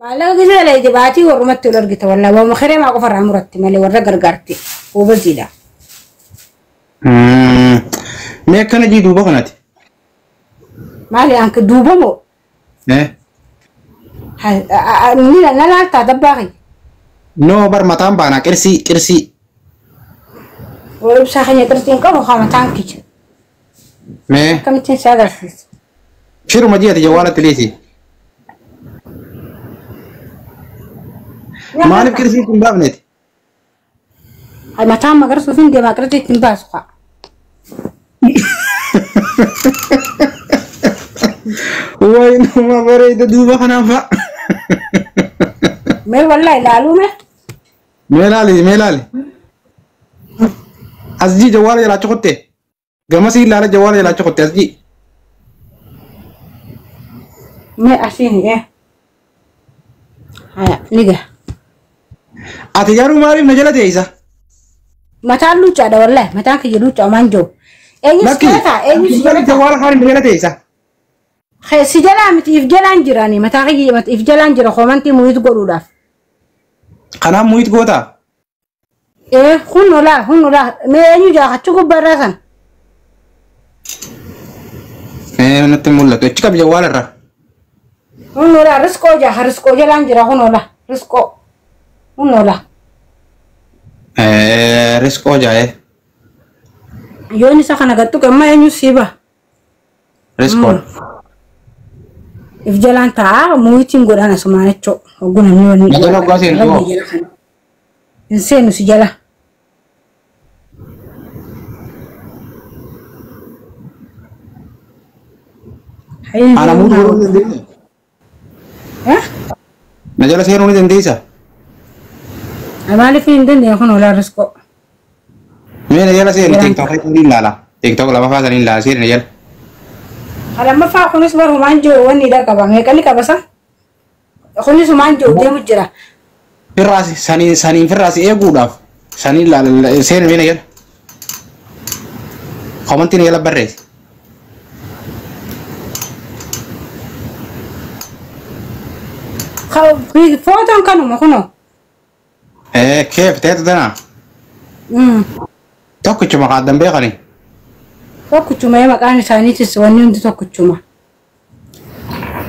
والله كذا لا يدباتي ورمت ولرقت والله وما خير ما قفر عمرت مالي ورا قرقرتي وبزيدا ما كان يجي دوبا قناتي مالي أنك دوبا مو إيه نيلا نلا تدباغي نو بر متام بانا كرسي ولو ساخني ترتين كم خامة تانكيج ما كم تنسى شنو مجيء جوالة ليسي ما نب كرسي تنباب نت هاي متام ما قرصوا فين دي ما قرصت تنباسقة وين ما بريد دوبا خنافة مي والله لالومه ميلالي أزجي جوال يلا تقطه قمصي لا جوال يلا تقطه أزجي مي أشيني إيه هيا نيجا أتجارو ماري نجلة تيسا متى لوجا ده والله متى كي لوجا مانجو إيه سكتا إيه سجلا جوال خارج نجلة تيسا خي سجلا مت إفجلان جراني متى كي مت إفجلان جرا خمانتي مويت قولودا أنا مويت قوتا إيه هنو لا مي أنيو جا خشوكو براسان إيه نتمولك تشكا بجوال الرا هنو لا رسكو جلان جرا هنو لا رسكو هنو لا ريسكو جاي يوني سخنا قلتو كما أنيو سيبا ريسكو إفجلان تا مويتين قرانا سمانة شو وقونا نيوني نقول لك قاسين شو إنسان سجلا أنا موت ورود دنديسا ها نجلا سيروني دنديسا أمالي فين دندي يكون ولا رزقه مين نجلا سيرني تيك توك هيكون لا تيك توك لما فاتني لا سير نجلا على ما فا خنس بره مانجو وني ده كبا هيك اللي كبسا خنس مانجو دي مجرا في راسي ساني في راسي إيه قوداف ساني لا سير مين نجلا خمنتي نجلا بريس خو في فوتون كانوا ما كانوا كيف تيتدنا توك شو مقدم بيغني توك شو ما مكان ثاني تسواني عند توك شو ما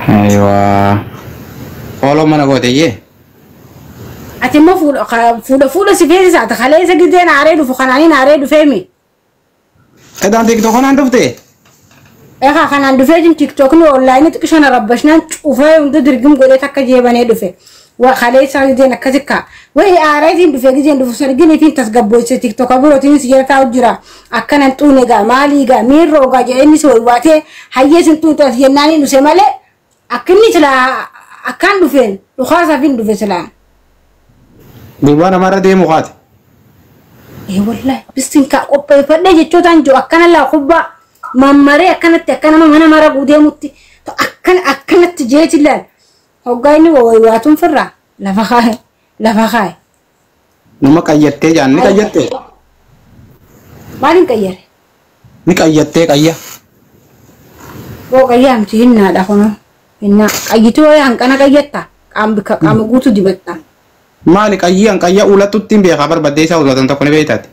أيوة فولو ما نقول تيجي أتي ما فول سفير ساعة خليه سجدين عريض وفخنانين عريض فهمي كده عندك تكون عنده فتى إيه خان عنده فيجن تيك توك نو أونلاين تكشنا ربشنا وفاهم ده درجم قولي تك جيبانه دفع وخليه سجدين كذكا وهي عريضين دفع جدين دفع سرقين فين تسقبوا تيك توك أبورو تين سجل تاوجرا أكن أنتوني جا مالي جا ميرو جا جاني سوي واتي هيجي أنتون تسجناني نسمله أكني تلا أكان دفين وخاصة فين دفع سلام بيبانا مرة دي مقات إيه والله بس إنك أوبي فدي جتشو تانجو أكان لا خبا مامري أكانت أنا مرة بودي متي أكانت جيت الله هوجايني وواتون فرا لا فخاي نما كايتة جان كايتة مالين كاير كايتة كايا هو كايا متهنا ده هنا هنا كايتو يا أنا كايتا كام قوتو دبتنا مالك أيام كايا أولى تطين بيا خبر بدي ساوي ولا تنتقل بيتات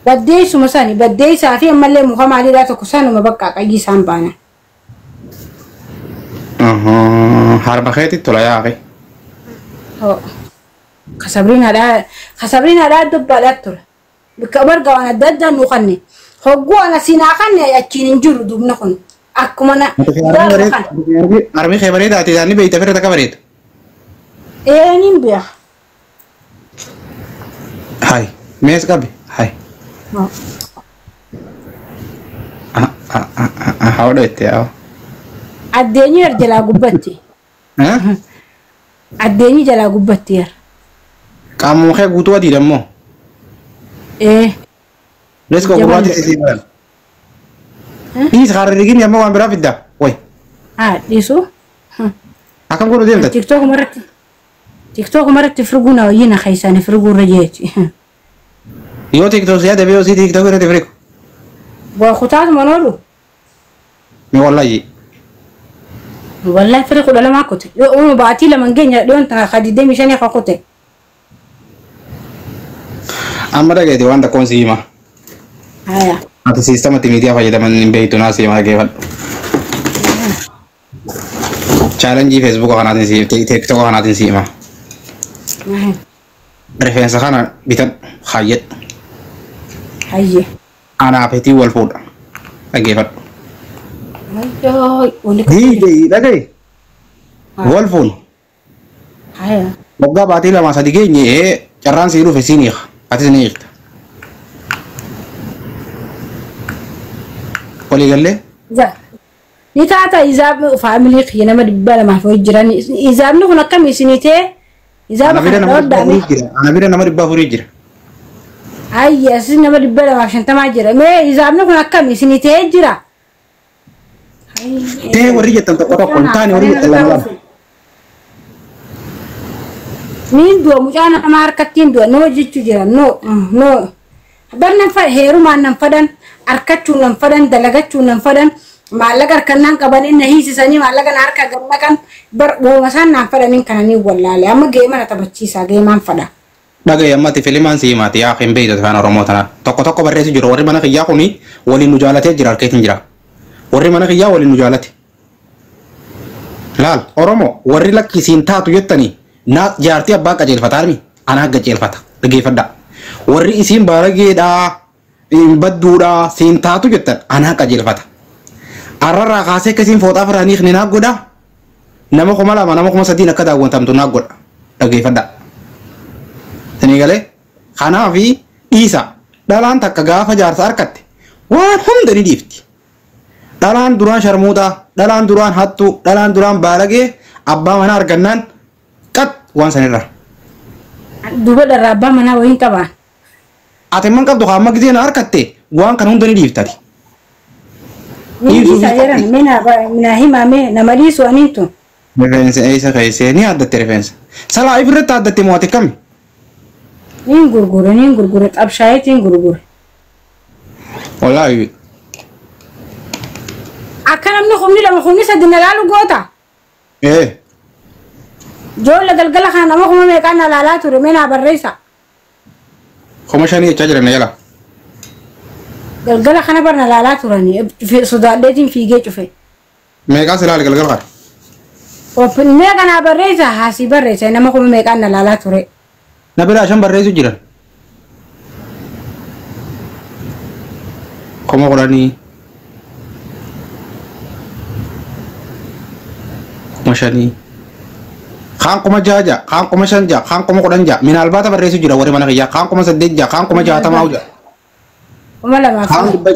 بدي شو مساني بدي سافي أما اللي مخام علي لا تكسانو ما بقى كاي سامبانا حرب خيتي تلا يا أخي هو خسبرين على دبالات ترى بكبر قوانا ددا نخني هو أنا سيناخني أتشين جرو دوبنا خن أكمنا أرمي خبريت أتيجاني بيت فرد كبريت إيه نيمبيا هاي ميز كابي هاي how do it يا الدنيا رجلا قبتي ها الدنيا جلا قبتي يا kamu kayak gutu adi demo let's go buat sisi kan ini sekarang begini ya mau ambil apa dah woi isu akan gua udah TikTok مرة تفرقونا وينا خيسان يفرقوا رجيتي يو TikTok saya tapi si TikTok itu tefrik وخطات منولو والله والله فرق ولا ما كنت يوم بعتي لما نجي اليوم ترى خديدي مشان يخاكوتي amma dhagayti waan takkoon si hima هيا ati siistamatti miidiyaa fayyadaman hin beektu naa si himaa geeffadhu chaalenjii feesbuuka kanaatiin si tiktooka kanaatiin si himaa rifeensa kana bitan hayyadhu هيا anaa fetii wal fuudha dhaggeeffadhu هيا ولك diidee dhagaye wal fuun هيا waggaa baatii lama sadi geenye carraan sii dhufe siin hiika atis ni hiikta walii gallee ذا نتاتا إذا فاميلي خينا ما دبلا ما في جيران إذا بنقول كم يسنيته إذا ana bira nama بخلود dhibbaa دامي furii jira ana bira nama dhibbaa furii jira أي أسنا ما دبلا ما عشان تما جيران ما إذا بنقول كم يسنيته جيران tee warri jettan tokko tokko hin taane warri jettan lama lama مين دو مجانا ما هركتين دو نو جيتشو جيران نو برنا هيرو ما نفدن أركتشو نفدن دلقتشو نفدن ما لقر كنان كبان إن هي سني ما لقر أركا جمنا كان بر ومسان نفدن إن كانني ولا لا أما جيما نتبتشي سا جيما نفدا dhagaye ammati filimaan si himaati yaa hin beeytu afaan oromoo tana tokko tokko barreessu jiru warri mana kiyyaa kuni waliin nu jaalatee jira harkeetiin jira warri mana kiyyaa waliin nu jaalate laal oromoo warri lakkisiin taatu jettanii naa jaartii abbaa qajeelfataarmi anaa qajeelfata dhageeffadha warri isiin baarageedhaa badduudhaa siin taatu jettan anaa qajeelfata arrarraa kaasee akkasiin fooxaa firaaniif ni naa godha nama kuma lama nama kuma sadiin akka daawwatamtu naa godha dhageeffadha sanii galee kanaafi dhiisa dhalaan takka gaafa jaarsa harkatte waan hunda ni dhiifti dhalaan duraan sharmuutaa dhalaan duraan hattuu dhalaan duraan baalagee abbaa manaa argannaan qat waan sanirra duba darabba mana wayin taban ati man qabdu hamma gisee na harkatte waan kan hunda ni dhiiftati ni di sajeran mina hima me na malisu anintu rifeensa eessa keessee ni addatte rifeensa salaa ifirratti addatte mo'ate kami nin gurgure tabshayetin gurgure wallaahi akkanam ni khumni sadina lalu gota jolla galgala khana ma khuma me kana lala ture mena barresa kuma shani jechaa jiran yala galgala khana barna lala turani fi sudadetin fige cufe meeqaa silaali galgal qara opin me kana barresa hasi barresa nama khuma me kana lala ture na bira shan barreessu jiran kuma kudhanii kuma shanii kaan kuma jaha kaan kuma shan jaha kaan kuma kudhan jaha mina albaata barreessu jira warri mana kiyyaa kaan kuma saddeet jaha kaan kuma jaatamaa jaha kuma lama kaan fi dhibba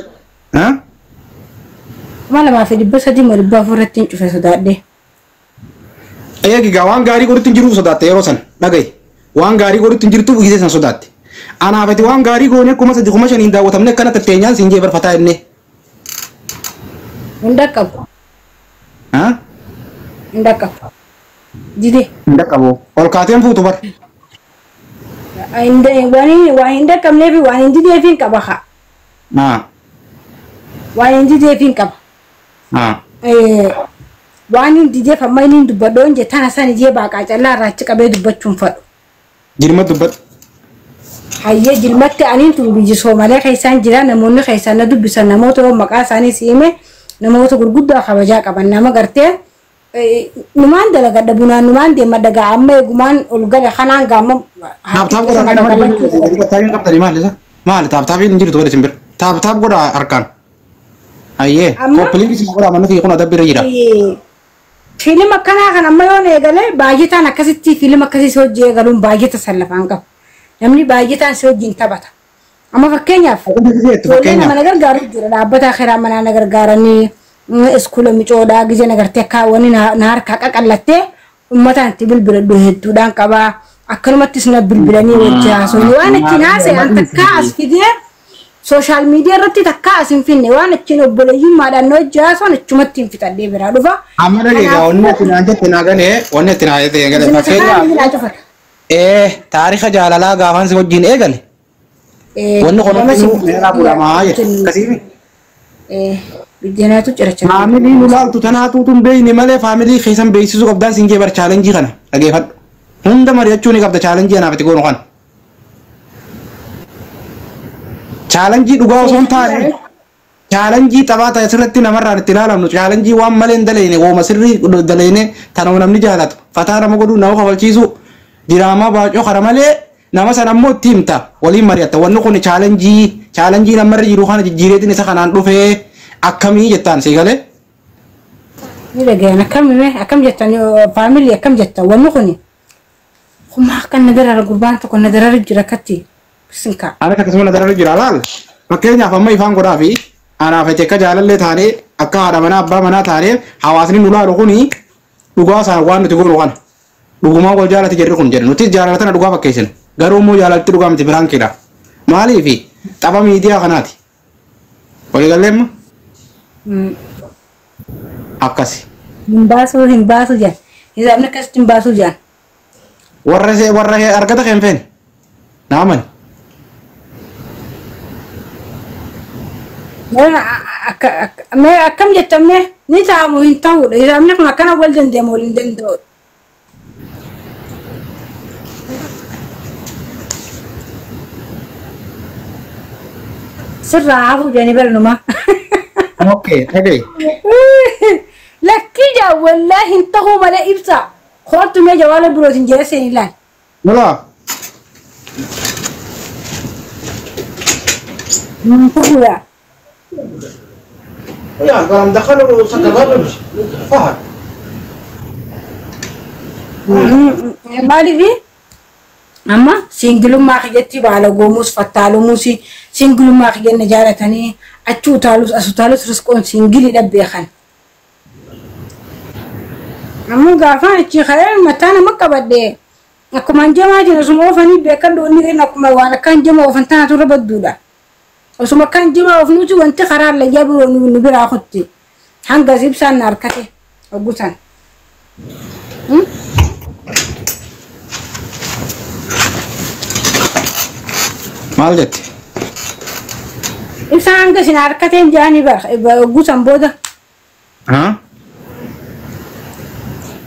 kuma lama fi dibba sadi mo dibba furratin cufe sudade eegigaa waan gaarii godhutti hin jiruuf sodaatte yeroo san dhagaye waan gaarii godhutti hin jirtuuf gisee san sodaatte anaafati waan gaarii goone kuma sadii kuma shaniin daawwatamne akkana tatteenyaan siin jee barfataa jennee ndakab dide hin dhaqqabu ol kaateen fuutu bar inde wani wa inda kam nefi wa indi de fin kabaha wa indi de fin kab wani indi de fa mai nin dubba don je tana sani je ba ka calla raci kabe dubbacun fado jirma dubbat hayye jilmatte anin tun biji somale kaysan jira namoonni kaysan na dubbisan namoota maqaa isaanii siime namoota gurguddaa kabaja qaban nama gartee numaan dalagadha bunaan numaan deema dagaa amma eegumaan ol gale kanaan gaama taaptaap qabdanii maal isa maali taaptaapiin hin jirtu godhe simbir taaptaap godha harkaan hayyee koppiliin isin godha manni kiyya kun adabbirra jira fiilim akkanaa kan amma yoon eegale baay'ataan akkasitti fiilim akkasii si hojii eegaluun baay'ata sallafaan qabu namni baay'ataan si hojiin taphata amma fakkeenyaaf ijoollee nama na gargaaru jira dhaabbata akiraa manaa na gargaaranii iskula micoodhaa gijee nagartee akka wani na harkaa qaqallattee uummataan itti bilbiladhu hedduudhaan qabaa akkanumattis na bilbilanii wajji haasoo waan ittiin haasa'an takkaa as fidee sooshaal miidiyaa irratti takkaa as hin finne waan ittiin obboleeyyummaadhaan na wajji haasoo achumatti hin fixadhee biraa dhufa. amma dhageegaa wanni ati naan jette naa galee wanni ati naa jette galee fakkeenyaaf taariika jaalalaa gaafaan si wajjin eegale wanni kun meeraa budhamaa jette akkasiimi Bideenatu cirachaa. Faamilii nu laaltu tanaatu tun beeyni malee faamilii keessan beeksisuu qabdaa siin jee bar chaalenjii kana dhageeffadhu. Hunda mari'achuu ni qabda chaalenjii anaaf itti goonu kan. Chaalenjii dhugaa osoo hin taane chaalenjii taphaa ta'e sirriitti namarraan itti ilaalamnu chaalenjii waan malee hin daleene wooma sirrii daleene tanuma namni jaalatu fataa nama godhuu nama kafalchiisu diraamaa baacoo kara malee nama sana ammoo itti himta waliin mari'atta wanni kun chaalenjii namarra jiru kana jijjiireetiin isa kanaan dhufee akkamii jettaan si galee. Ni dhageen akkam jettan faamilii akkam jettan wanni kuni. Kuma kan nadarara gurbaan tokko nadarara jira katti sinka. Ana akkasuma nadarara jira laal. Fakkeenyaaf amma ifaan godhaa fi anaaf akka jaalallee taanee akka haadha manaa abbaa manaa taanee hawaasni nu laalu kuni dhugaa isaan waan nuti goonu kana. Dhugumaa wal jaalati jirri kun jedhe nuti jaalatana dhugaa fakkeessine garuu immoo jaalatti dhugaa miti biraan kiidha. Maaliifi tapha miidiyaa kanaati. Walii galleemma? Akkasi. Hin baasu jaan. Hisaabni akkasitti hin baasu jaan. Warra argata kan feene. Naaman. Akkam jettamne ni ta'amu hin ta'udha. Hisaabni kun akkana wal dandeemu wal hin danda'udha. Sirraa hafu jedhanii barnuma. Okay, okay. Lakki jaa wallahi hin ta'uu malee ibsa. Kootu mee jawaala birootiin jala seen ilaal. Wala. Ta'uudha. Ya, kalau dakhalu sakabatu fahad. Maaliifi amma singilummaa kiyyatti baala goomus fattaalumuusi singilummaa kiyyanna jaalatanii achi utaalus as utaalus riskoon singilii dhabbee kan. Ammoo gaafaan achi ka'ee mataa nama qabadde akkuma jamaa jira osuma oofanii beekan doonni kan akkuma waan akkaan jama oofan taatu irra badduudha. Osuma akkaan jama oofnuuti wanti karaa lagyaa biroo nu biraa kutti hanga ibsaan na harkate oggusan. Maal jetti? Ibsaan hanga sin harkateen jaanii oggusan booda.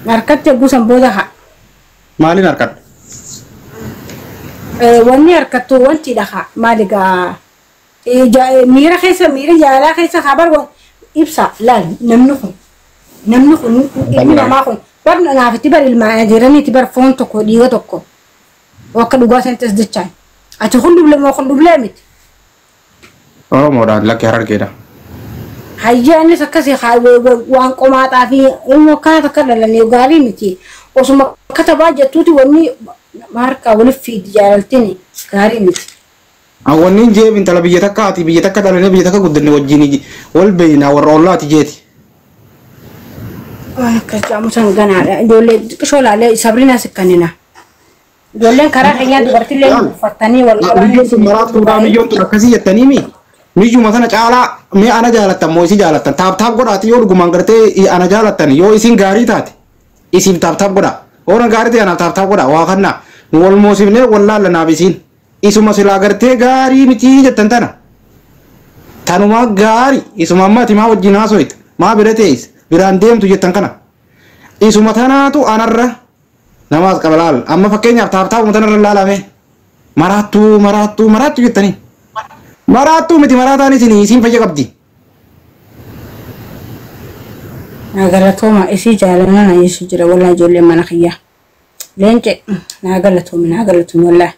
Harkatte oggusan booda haa. Maaliin harkadhu? Wanni harkattu wanti dhaha maaligaa miira jaalala keessa habar ibsa laal namni kun ilmi namaa kun bar naafitti bar ilmaa jiraniiti bar foon tokko dhiiga tokko akka dhugaa seentas jechaan ati kun dublee miti. Oromoodhaan lakki harargeedha. Hayyaanis akkasii waan qomaaxaa fi ilmoo akkana takka dhalanii gaarii miti. Osuma katabaa jettuuti wanni harkaa waliif fiidi jaalaltiin gaarii miti. Awwanni jeebin tala biyya takkaati biyya takka dhalanii biyya takka guddanne wajjin wal beeyna warra ollaati jeeti. Akkas jaamusan ganaadha. Ijoollee xiqqishoo laalee sabrina sikkannina. Ijoolleen karaa keenyaa dubartiillee uffatanii wal qabanii. Biyyoon tun maraatu fuudhaa biyyoon tun akkasii jettaniimi. Miyyuma sana caalaa mee ana jaalattan moo isin jaalattan taaptaap godhaati yoo dhugumaan gartee ana jaalattan yoo isin gaarii taate isin taaptaap godha. Oona gaarii ta'e anaaf taaptaap godha waa kannaa nu wal moosifnee wal laallanaaf isin. Isuma silaa gartee gaarii miti jettan tana. Tanumaa gaarii isuma ammaati maa wajjin haasoyte maa bira ta'es biraan deemtu jettan kana. Isuma tanaatu anarra namaas qaba laal amma fakkeenyaaf taaptaapuma tanarra laalame maraattuu jettanii. Maraattuu miti maraataan isin fayya qabdi. Nagalatooma isii jaalala na yesu jira walaa ijoollee mana kiyyaa. Leence nagalatoome walaa.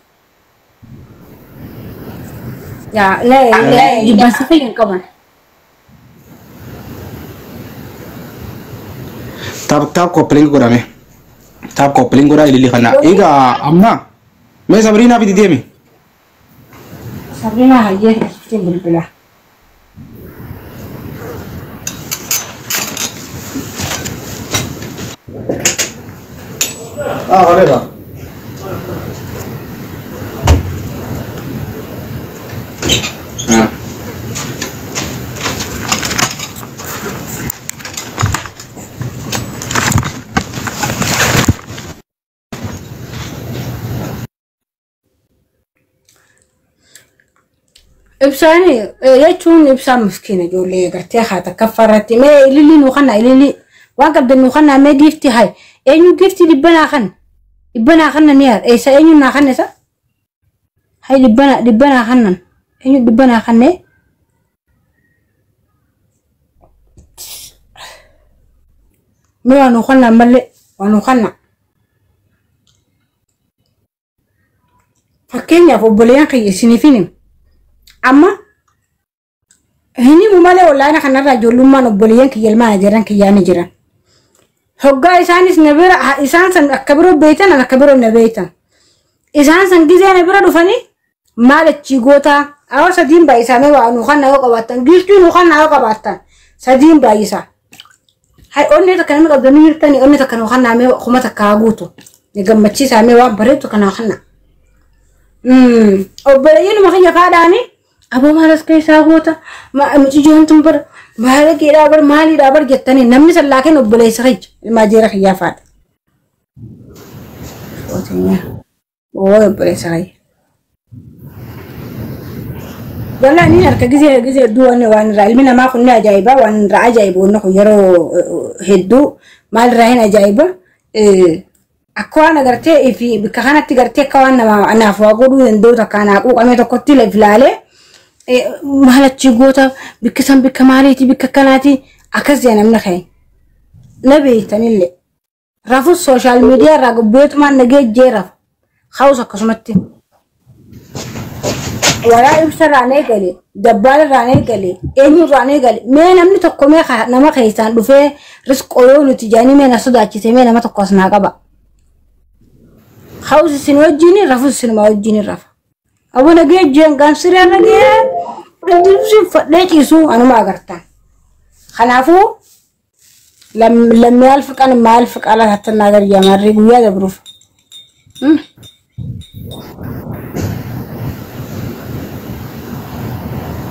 Ya, jibbansa fayyan qaban. Taap koppeling godhame. Taap koppeling godhaa ililii kana. Egaa amma mee Sabriinaa fidi deemi. Sabrina hayyee ittiin bilbila. Whatever. إبساني يجون إبسام مسكينة جولي قرتي خاطر كفرتي ما إللي نوخنا إللي وقبل نوخنا ما جفتي هاي أينو جفتي لبنا خن نيار إيسا أينو ناخن سا هاي لبنا خنن أينو لبنا خن ما نوخنا ملء ونوخنا فكين يا فوبليان كي سنفينم أما هني ممالي والله أنا خنا رجل لما نبليان كي يلما نجران كي يعني جران هقا إسانيس نبرة إسان سن أكبروا بيتنا أنا أكبروا نبيتنا إسان سن جزء نبرة دفني مالك تيجوتا أو سدين بايسا ما وانو خنا وقباتن جيشتو نخنا وقباتن سدين بايسا هاي أني تكلم قبل نير تاني أني تكلم خنا ما خمة كاغوتو نجمع تشي سامي وان بريتو كنا خنا أبليين ما خيا فاداني أبو مالس كيسا غوتا ما متجون تنبر مالك يدابر مالي دابر جتني نمني سلاكين أبلي سخيج ما جيرا خيا فاد وتنيا هو أبلي سخيج والله نير كجزء دواني وان رأينا ما كنا جايبة وان رأي جايبه إنه يرو هدو مال رأينا جايبة أكوانا قرتي في بكهانة قرتي كوانا أنا فوقو يندو تكانا أكو أمي تقتي لفلالي مهلا تشيغوتا بكسم بكماليتي بككناتي أكزي أنا من خين نبي تنيلي رافو السوشيال ميديا راقو بيت ما نجي جيرف خوصة قسمتي ولا يبصر راني قالي دبال راني قالي إني راني قالي ما نمني تقومي نما خيسان دفع رزق أيون تجاني ما نصدقتي تمي نما تقصنا قبا خوصة سنوجيني رافو سنوجيني رافو أبو نجي جين كان سريع نجي أدريسين فليت يسوع أنا ما قرتان خنافو لم يالفك أنا ما يالفك على حتى النادر يا مري ويا دبروف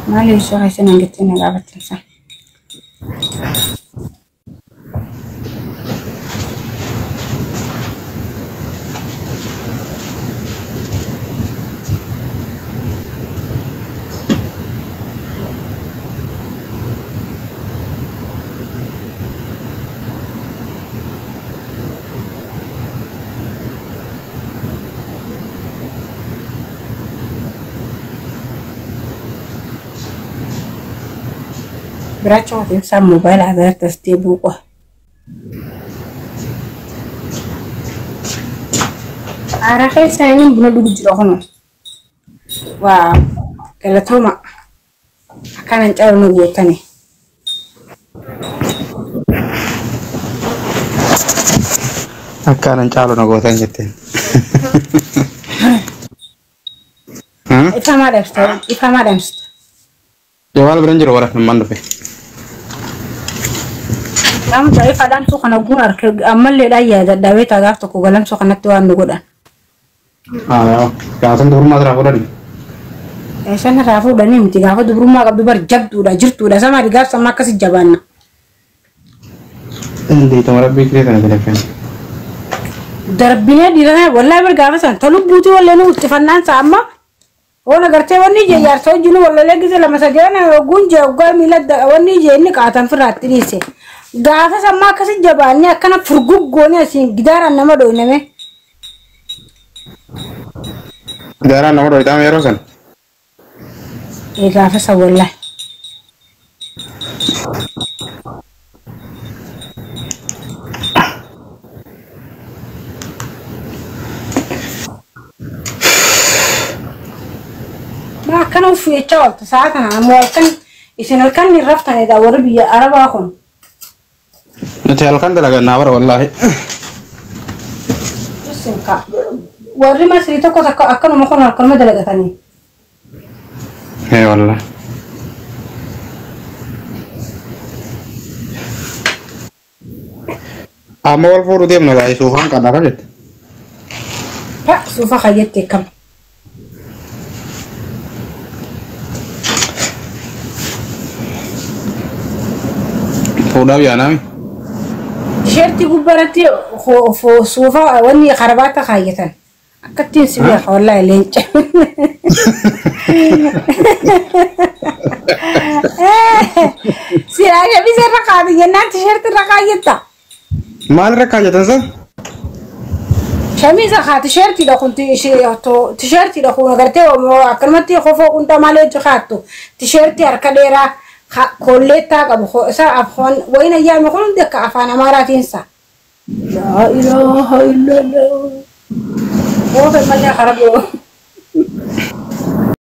ما لي شو هاي سنة قلتين هذا بتنسى Beraco bisa mobile ada testi buku. Arahnya saya ini benar dulu jerohon. Wah, kalau tahu mak akan mencari nubuatan nih. Akan mencari nubuatan gitu. Ifhamadam. Jawal beranjir orang teman deh. Kamu cari kadang tuh karena gue amal lihat aja dari tagak tuh kugalam so karena tuan gue dah. Ya, kasan tuh rumah terakhir nih. Sana rafu dah nih, tiga aku tuh rumah kabdu berjab tuh dah jirtu dah sama digar sama kasih jaban. Di tempat bikri kan ada kan. Darbinnya di sana, wallahi bergawasan. Tolong butuh wallahi nu istifanan sama. وانا قرتي وني جي يار سوجنو ولا لقيت لما سجانا غونجا وقال ميلاد وني جي اني قاتن فرات تريسه غافا سما كسي جباني كان فرغوق غوني سين غدار انما دو نمي غدار انما دو دام يروسن اي غافا سا والله ما كانوا في شغل ساعتها ما كان إذا كان الرفتة إذا وربي أربعهم نتهل كان دلنا نابر والله بس إنك وري ما سريتك أكنوا مخنا الكلمة دلنا ثاني هي والله أمور فورودي من الله يسوعان كنا رجت لا سوف خيّت كم فودا بيانا شرتي قبرتي فو سوفا وني خربات خايتن كتير سبيح والله لينج سيراجة بيزي الرقاضي جنان تشيرت الرقاية مال ركاجة تنسى شميزة خا تشيرتي لو كنت تشيرتي لو كنت قلتي وكلمتي خوفو كنت مالي جخاتو تشيرتي أركاديرا كوليتا قبل سا أفخون وين أيام يقولون دك أفانا مراتين سا لا إله إلا الله هو في الملة خربوا